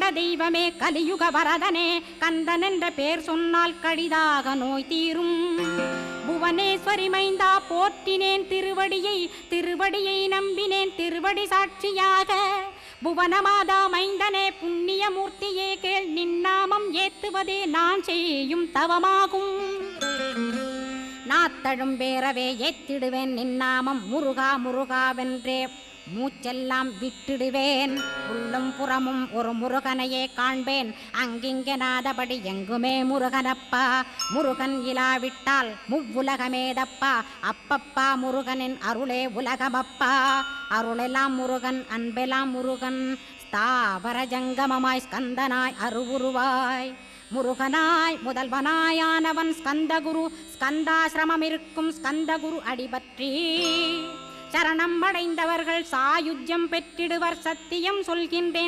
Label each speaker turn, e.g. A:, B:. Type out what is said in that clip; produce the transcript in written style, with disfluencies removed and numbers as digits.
A: கண்ட தெய்வமே கலியுக வரதனே கந்தன் என்ற பேர் சொன்னால் கடிதாக நோய் தீரும். புவனேஸ்வரி மைந்தா போற்றினேன் திருவடியை நம்பினேன் திருவடி சாட்சியாக. புவனமாதா மைந்தனே புண்ணிய மூர்த்தியே கேள் நின்னாமம் ஏத்துவதே நான் செய்யும் தவமாகும். நாத்தழும் பேரவே ஏத்திடுவேன் நின்னாமம் முருகா முருகாவென்றே மூச்செல்லாம் விட்டுடுவேன். உள்ளும் புறமும் ஒரு முருகனையே காண்பேன் அங்கிங்கெனாதபடி எங்குமே முருகனப்பா. முருகன் இலாவிட்டால் முவ்வுலகமேதப்பா. அப்பப்பா முருகனின் அருளே உலகமப்பா. அருளெல்லாம் முருகன் அன்பெல்லாம் முருகன் ஸ்தாவர ஜங்கமமாய் ஸ்கந்தனாய் அருவுருவாய் முருகனாய் முதல்வனாயானவன் ஸ்கந்தகுரு. ஸ்கந்தாசிரமம் இருக்கும் ஸ்கந்தகுரு அடிபற்றி சரணம் அடைந்தவர்கள் சாயுஜ்யம் பெற்றிடுவர் சத்தியம் சொல்கின்றேன்.